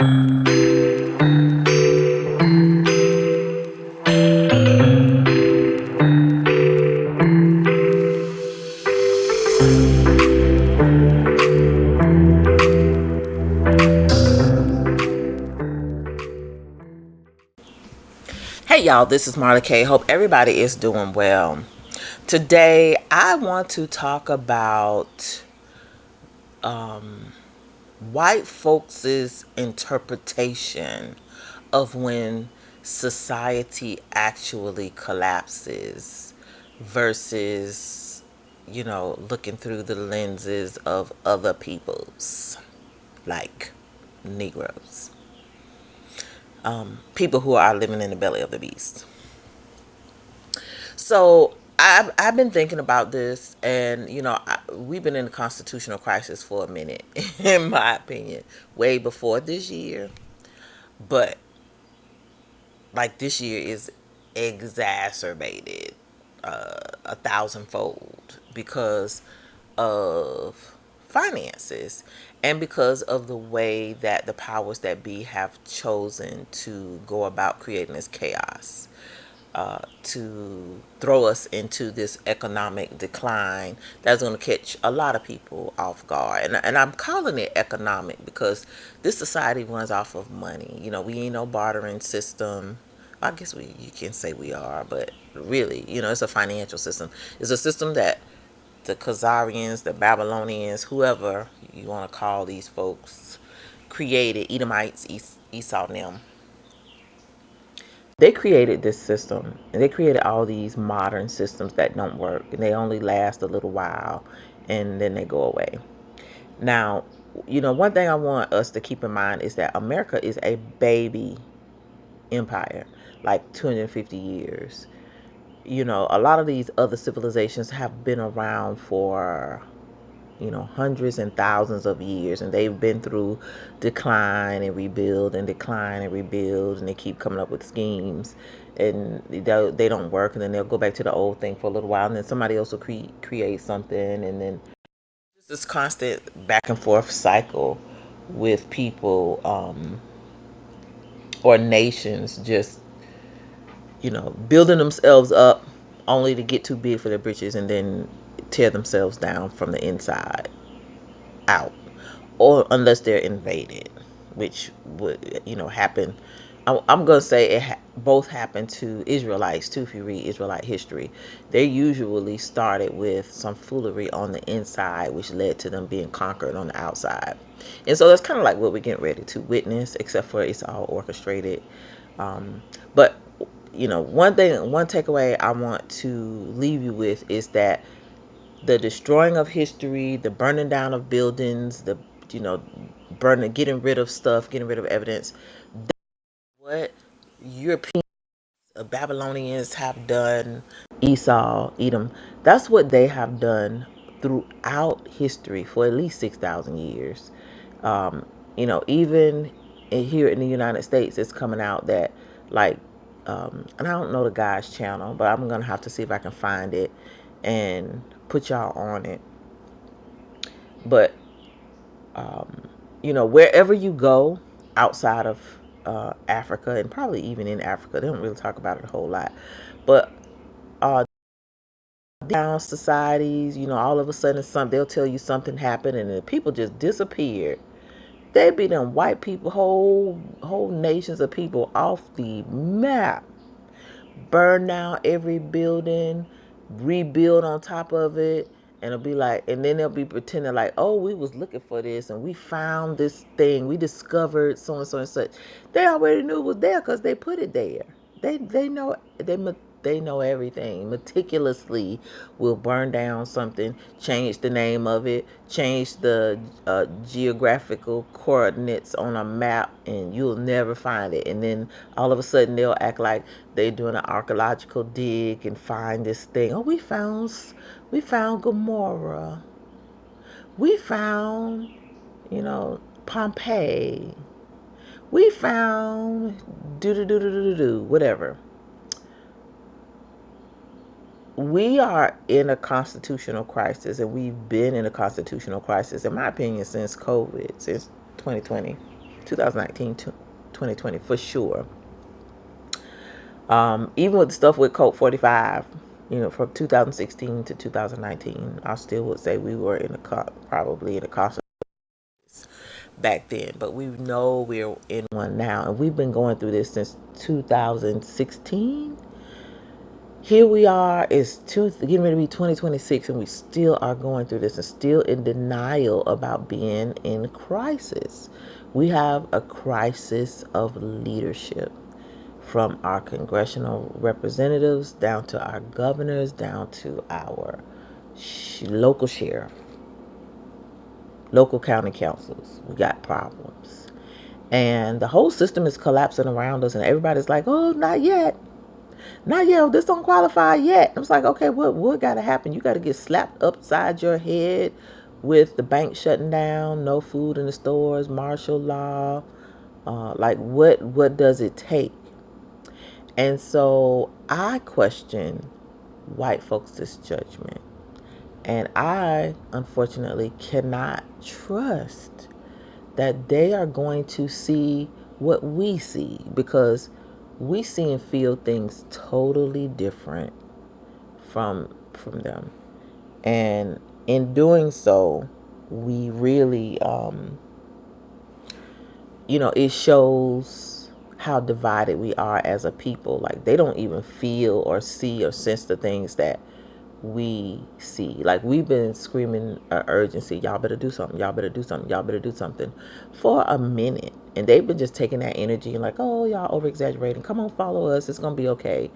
Hey y'all, this is Marla K. Hope everybody is doing well. Today I want to talk about white folks' interpretation of when society actually collapses versus, looking through the lenses of other people's, like Negroes, people who are living in the belly of the beast. So I've been thinking about this, and we've been in a constitutional crisis for a minute, in my opinion, way before this year. But like this year is exacerbated a thousandfold because of finances and because of the way that the powers that be have chosen to go about creating this chaos, to throw us into this economic decline that's going to catch a lot of people off guard. And I'm calling it economic because this society runs off of money. We ain't no bartering system. I guess you can say we are, but really, it's a financial system. It's a system that the Khazarians, the Babylonians, whoever you want to call these folks, created. Edomites, Esau, and them. They created this system, and they created all these modern systems that don't work, and they only last a little while, and then they go away. Now, one thing I want us to keep in mind is that America is a baby empire, like 250 years. A lot of these other civilizations have been around for hundreds and thousands of years, and they've been through decline and rebuild and decline and rebuild, and they keep coming up with schemes, and they don't work, and then they'll go back to the old thing for a little while, and then somebody else will create something, and then this constant back and forth cycle with people, or nations just building themselves up only to get too big for their britches and then tear themselves down from the inside out, or unless they're invaded, which would happen. I'm gonna say both happened to Israelites too. If you read Israelite history, they usually started with some foolery on the inside, which led to them being conquered on the outside. And so that's kind of like what we're getting ready to witness, except for it's all orchestrated. But one takeaway I want to leave you with is that the destroying of history, the burning down of buildings, the burning, getting rid of stuff, getting rid of evidence. What European Babylonians have done, Esau, Edom, that's what they have done throughout history for at least 6,000 years. Um, even here in the United States, it's coming out that, like, and I don't know the guy's channel, but I'm gonna have to see if I can find it and put y'all on it. But wherever you go outside of Africa, and probably even in Africa, they don't really talk about it a whole lot. But down societies, all of a sudden they'll tell you something happened, and the people just disappeared. They be them white people, whole nations of people off the map. Burn down every building, rebuild on top of it, and it'll be like, and then they'll be pretending like, oh, we was looking for this, and we found this thing, we discovered so and so and such. They already knew it was there because they put it there. They know they know everything. Meticulously will burn down something, change the name of it, change the geographical coordinates on a map, and you'll never find it. And then all of a sudden they'll act like they're doing an archaeological dig and find this thing. Oh, we found Gomorrah. We found, Pompeii. We found do whatever. We are in a constitutional crisis, and we've been in a constitutional crisis, in my opinion, since COVID, since 2020. 2019 to 2020 for sure. Even with the stuff with Colt 45, from 2016 to 2019, I still would say we were probably in a cost back then, but we know we're in one now, and we've been going through this since 2016. Here we are, getting ready to be 2026, and we still are going through this and still in denial about being in crisis. We have a crisis of leadership, from our congressional representatives down to our governors, down to our local sheriff, local county councils. We got problems. And the whole system is collapsing around us, and everybody's like, oh, not yet. Not yet. This don't qualify yet. I was like, okay, what got to happen? You got to get slapped upside your head with the bank shutting down, no food in the stores, martial law. Like, what does it take? And so I question white folks' judgment. And I, unfortunately, cannot trust that they are going to see what we see, because we see and feel things totally different from them. And in doing so, we really, it shows how divided we are as a people. Like, they don't even feel or see or sense the things that we see. Like, we've been screaming urgency, y'all better do something, y'all better do something, y'all better do something for a minute, and they've been just taking that energy and like, oh, y'all over exaggerating, come on, follow us, it's gonna be okay.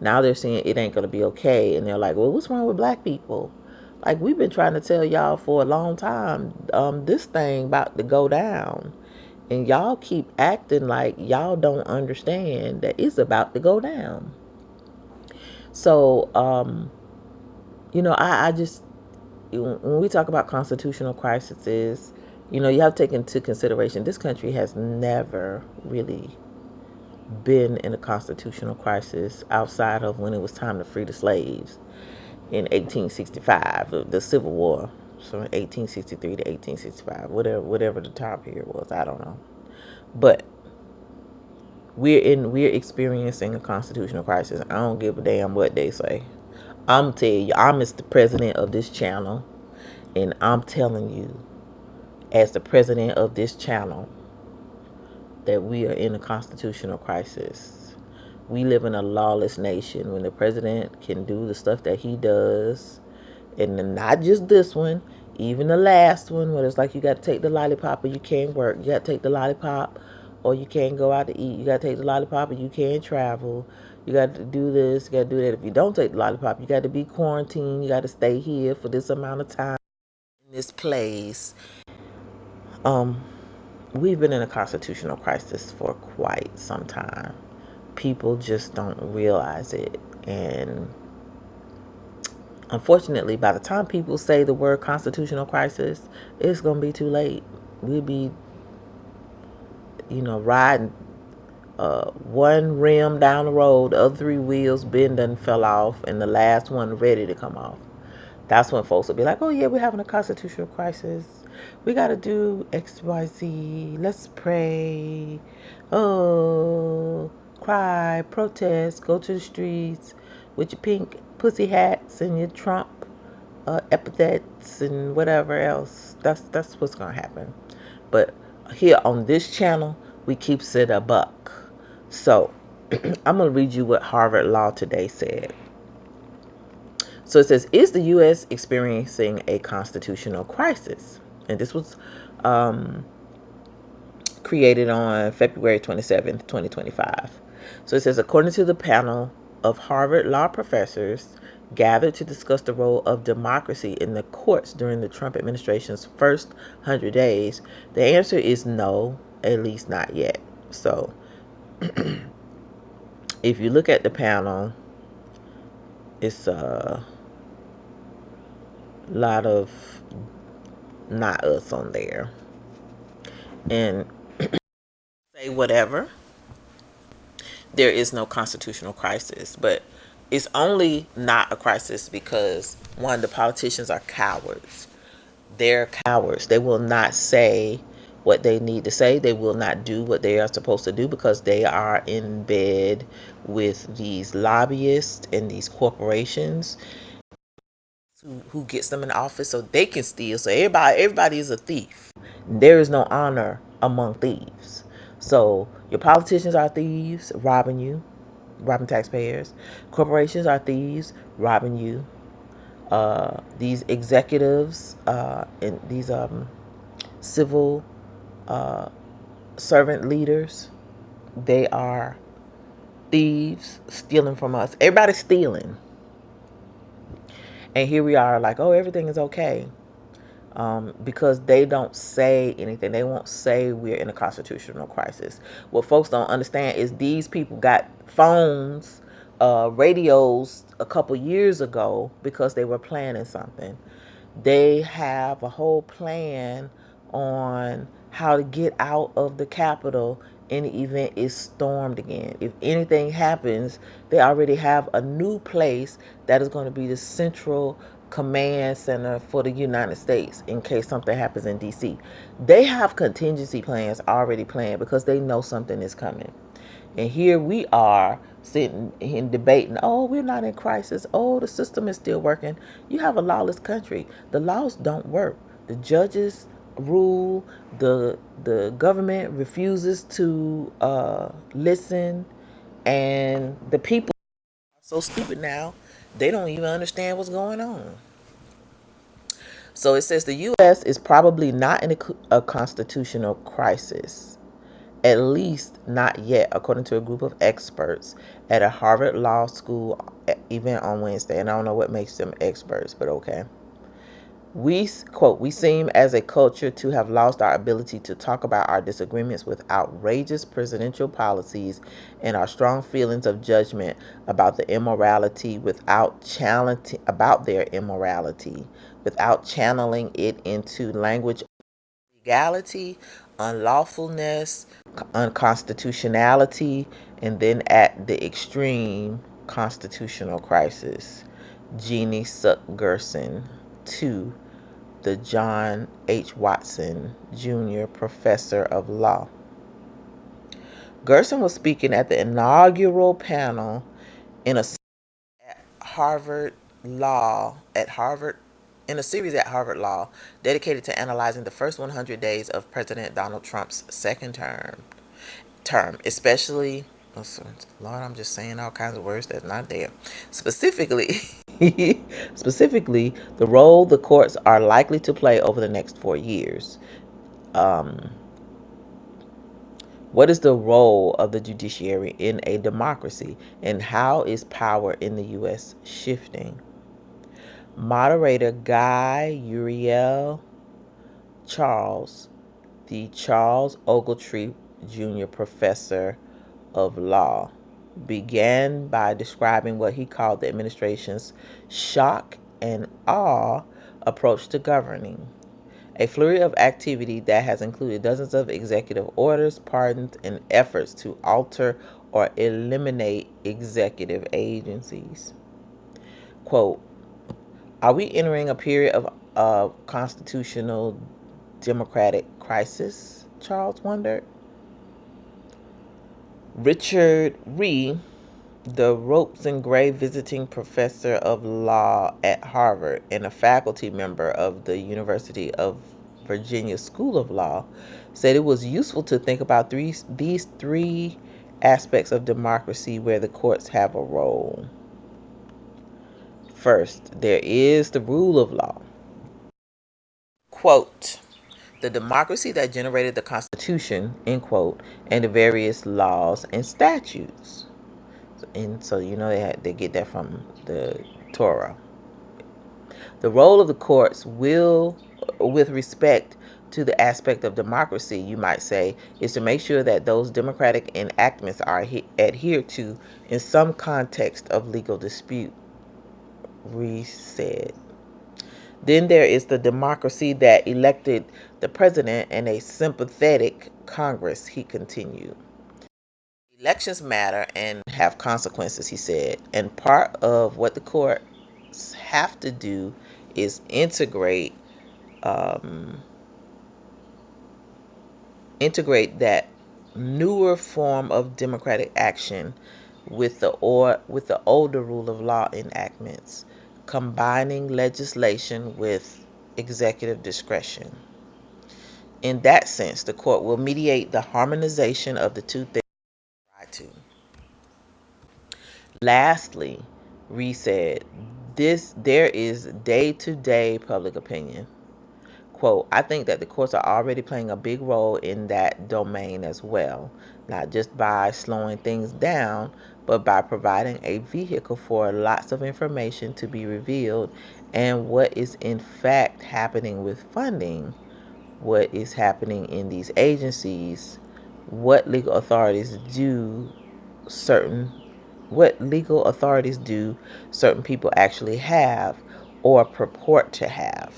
Now they're saying it ain't gonna be okay, and they're like, well, what's wrong with black people? Like, we've been trying to tell y'all for a long time, this thing about to go down, and y'all keep acting like y'all don't understand that it's about to go down. So I just, when we talk about constitutional crises, you have to take into consideration this country has never really been in a constitutional crisis outside of when it was time to free the slaves in 1865, the Civil War, so 1863 to 1865, whatever the time period was, I don't know. But we're experiencing a constitutional crisis. I don't give a damn what they say. I'm telling you, I'm the president of this channel, and I'm telling you, as the president of this channel, that we are in a constitutional crisis. We live in a lawless nation when the president can do the stuff that he does, and not just this one, even the last one, where it's like you got to take the lollipop or you can't work. You got to take the lollipop or you can't go out to eat. You got to take the lollipop or you can't travel. You got to do this, you got to do that. If you don't take the lollipop, you got to be quarantined. You got to stay here for this amount of time in this place. We've been in a constitutional crisis for quite some time. People just don't realize it. And unfortunately, by the time people say the word constitutional crisis, it's going to be too late. We'll be, riding one rim down the road, the other three wheels been done fell off, and the last one ready to come off. That's when folks will be like, oh yeah, we're having a constitutional crisis. We got to do X, Y, Z. Let's pray. Oh, cry, protest, go to the streets with your pink pussy hats and your Trump epithets and whatever else. That's what's going to happen. But here on this channel, we keep it a buck. So I'm going to read you what Harvard Law Today said. So it says, is the U.S. experiencing a constitutional crisis? And this was created on February 27th, 2025. So it says, according to the panel of Harvard law professors gathered to discuss the role of democracy in the courts during the Trump administration's first 100 days, the answer is no, at least not yet. So if you look at the panel, it's a lot of not us on there. And say whatever, there is no constitutional crisis. But it's only not a crisis because, one, the politicians are cowards. They're cowards. They will not say, what they need to say. They will not do what they are supposed to do because they are in bed with these lobbyists and these corporations who gets them in office so they can steal. So everybody is a thief. There is no honor among thieves. So your politicians are thieves, robbing taxpayers. Corporations are thieves, robbing you. These executives and these civil uh, servant leaders, they are thieves, stealing from us. Everybody's stealing. And here we are like, oh, everything is okay. Because they don't say anything. They won't say we're in a constitutional crisis. What folks don't understand is these people got phones, radios a couple years ago because they were planning something. They have a whole plan on how to get out of the Capitol in the event is stormed again. If anything happens, they already have a new place that is going to be the central command center for the United States in case something happens in DC. They have contingency plans already planned because they know something is coming. And here we are sitting and debating, oh, we're not in crisis. Oh, the system is still working. You have a lawless country. The laws don't work. The judges rule. The government refuses to listen. And the people are so stupid now, they don't even understand what's going on. So it says the U.S. is probably not in a constitutional crisis. At least not yet, according to a group of experts at a Harvard Law School event on Wednesday. And I don't know what makes them experts, but okay. We seem as a culture to have lost our ability to talk about our disagreements with outrageous presidential policies and our strong feelings of judgment about the immorality about their immorality without channeling it into language legality, unlawfulness, unconstitutionality, and then at the extreme, constitutional crisis. Jeannie Suk Gerson, 2, the John H. Watson Jr. Professor of Law. Gerson was speaking at the inaugural panel in a Harvard Law at Harvard in a series at Harvard Law dedicated to analyzing the first 100 days of President Donald Trump's second term, especially Lord, I'm just saying all kinds of words that's not there. Specifically, specifically the role the courts are likely to play over the next 4 years. What is the role of the judiciary in a democracy, and how is power in the U.S. shifting? Moderator Guy Uriel Charles, the Charles Ogletree Jr. Professor of Law, began by describing what he called the administration's shock and awe approach to governing. A flurry of activity that has included dozens of executive orders, pardons, and efforts to alter or eliminate executive agencies. Quote, are we entering a period of constitutional democratic crisis? Charles wondered. Richard Rhee, the ropes and gray visiting professor of law at Harvard and a faculty member of the University of Virginia School of Law, said it was useful to think about these three aspects of democracy where the courts have a role. First, there is the rule of law. Quote, the democracy that generated the Constitution, end quote, and the various laws and statutes. And so, they get that from the Torah. The role of the courts with respect to the aspect of democracy, you might say, is to make sure that those democratic enactments are adhered to in some context of legal dispute, Rhee said. Then there is the democracy that elected the president and a sympathetic Congress, he continued. Elections matter and have consequences, he said, and part of what the courts have to do is integrate integrate that newer form of democratic action with the older rule of law enactments, combining legislation with executive discretion. In that sense, the court will mediate the harmonization of the two things. Lastly, Reed said, there is day-to-day public opinion. Quote, I think that the courts are already playing a big role in that domain as well, not just by slowing things down, but by providing a vehicle for lots of information to be revealed and what is in fact happening with funding, what is happening in these agencies, what legal authorities do certain certain people actually have or purport to have.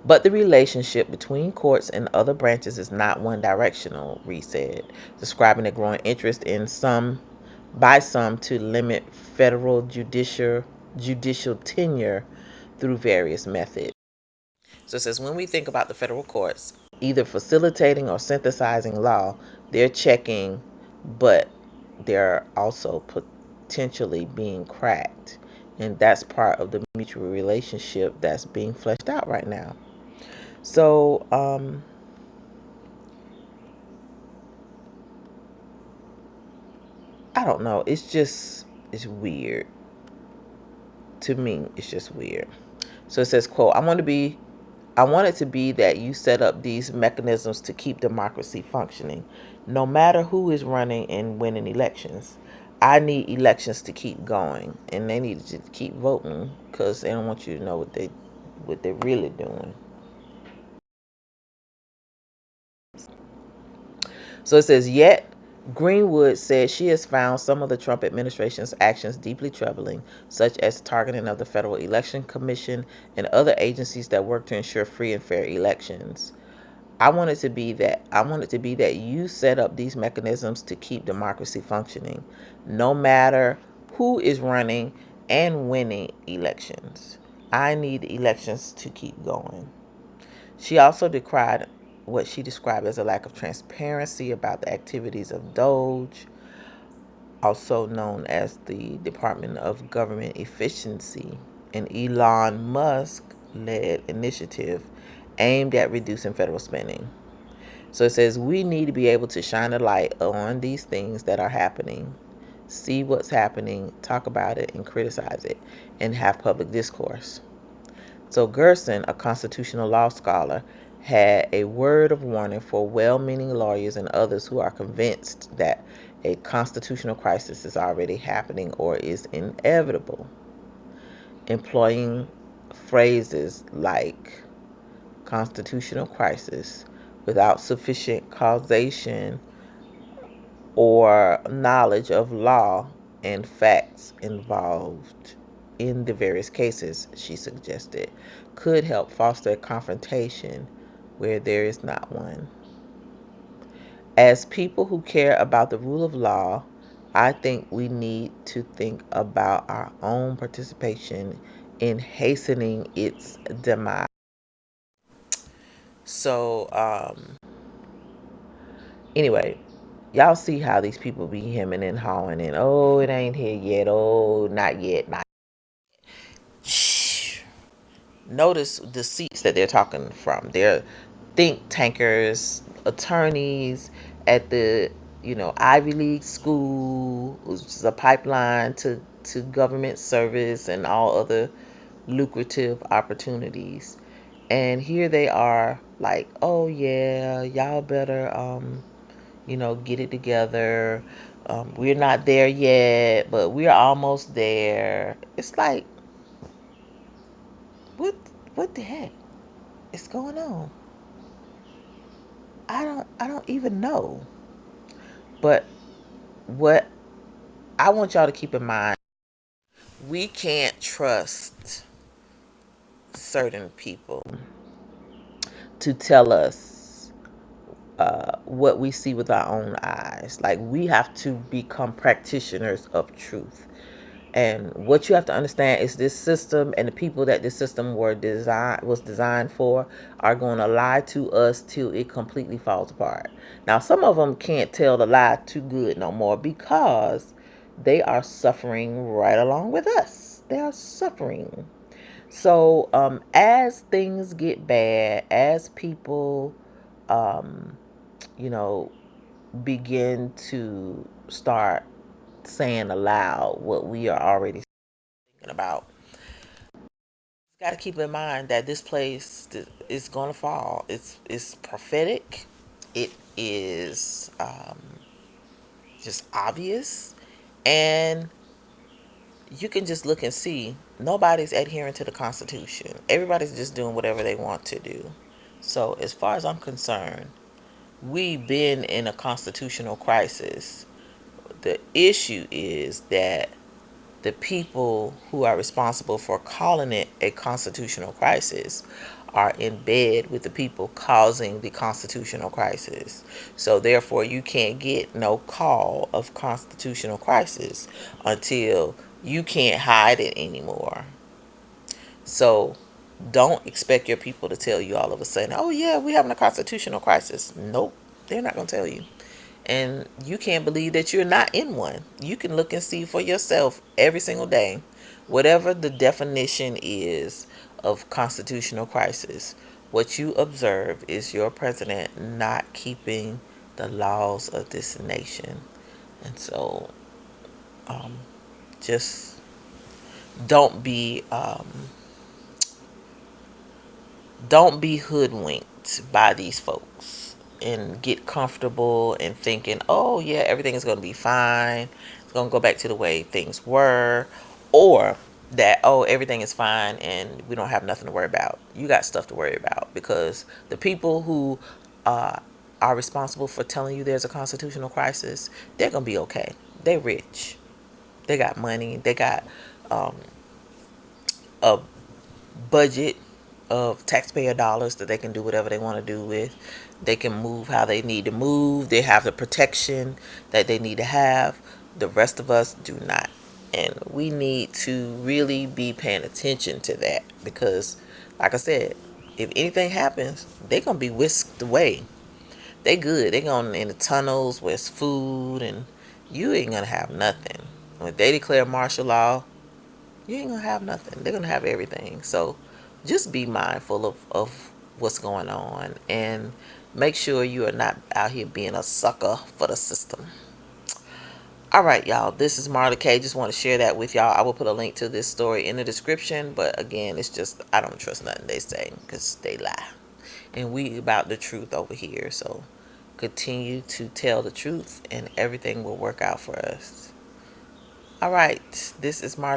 But the relationship between courts and other branches is not one directional, Reed said, describing a growing interest by some to limit federal judicial tenure through various methods. So it says when we think about the federal courts, either facilitating or synthesizing law, they're checking, but they're also potentially being cracked. And that's part of the mutual relationship that's being fleshed out right now. So, I don't know. It's weird. To me, it's just weird. So it says, quote, I want it to be that you set up these mechanisms to keep democracy functioning, no matter who is running and winning elections. I need elections to keep going, and they need to keep voting because they don't want you to know what they're really doing. So it says, yet Greenwood said she has found some of the Trump administration's actions deeply troubling, such as targeting of the Federal Election Commission and other agencies that work to ensure free and fair elections. I want it to be that you set up these mechanisms to keep democracy functioning, no matter who is running and winning elections. I need elections to keep going. She also decried what she described as a lack of transparency about the activities of DOGE, also known as the Department of Government Efficiency, an Elon Musk-led initiative aimed at reducing federal spending. So it says we need to be able to shine a light on these things that are happening, see what's happening, talk about it, and criticize it, and have public discourse. So Gerson, a constitutional law scholar, had a word of warning for well-meaning lawyers and others who are convinced that a constitutional crisis is already happening or is inevitable, employing phrases like constitutional crisis without sufficient causation or knowledge of law and facts involved in the various cases, she suggested, could help foster a confrontation where there is not one. As people who care about the rule of law, I think we need to think about our own participation in hastening its demise. So, anyway, y'all see how these people be hemming and hawing and, oh, it ain't here yet. Oh, not yet. Not. Shh. Notice the seats that they're talking from. They're think tankers, attorneys at the Ivy League school, which is a pipeline to government service and all other lucrative opportunities. And here they are like, oh yeah, y'all better get it together. We're not there yet, but we're almost there. It's like, what what the heck is going on? I don't even know. But what I want y'all to keep in mind, we can't trust certain people to tell us what we see with our own eyes. Like, we have to become practitioners of truth. And what you have to understand is this system and the people that this system was designed for are going to lie to us till it completely falls apart. Now, some of them can't tell the lie too good no more because they are suffering right along with us. They are suffering. So, as things get bad, as people, um, you know, begin to start saying aloud what we are already thinking about, got to keep in mind that this place is going to fall. It's prophetic. It is just obvious, and you can just look and see nobody's adhering to the Constitution. Everybody's just doing whatever they want to do. So, as far as I'm concerned, we've been in a constitutional crisis. The issue is that the people who are responsible for calling it a constitutional crisis are in bed with the people causing the constitutional crisis. So therefore you can't get no call of constitutional crisis until you can't hide it anymore. So don't expect your people to tell you all of a sudden, oh yeah, we're having a constitutional crisis. Nope, they're not going to tell you. And you can't believe that you're not in one. You can look and see for yourself every single day, whatever the definition is of constitutional crisis. What you observe is your president not keeping the laws of this nation. And so, um, just don't be don't be hoodwinked by these folks and get comfortable and thinking, oh yeah, everything is going to be fine. It's going to go back to the way things were, or that, oh, everything is fine and we don't have nothing to worry about. You got stuff to worry about, because the people who uh, are responsible for telling you there's a constitutional crisis, they're going to be okay. They're rich. They got money. They got um, a budget of taxpayer dollars that they can do whatever they want to do with. They can move how they need to move. They have the protection that they need to have. The rest of us do not. And we need to really be paying attention to that, because, like I said, if anything happens, they're going to be whisked away. They good. They going in the tunnels with food, and you ain't going to have nothing. When they declare martial law, you ain't gonna have nothing. They're gonna have everything. So just be mindful of what's going on, and make sure you are not out here being a sucker for the system. All right, y'all. This is Marla K. Just want to share that with y'all. I will put a link to this story in the description. But again, it's just, I don't trust nothing they say, because they lie. And we about the truth over here. So continue to tell the truth and everything will work out for us. All right. This is Marla.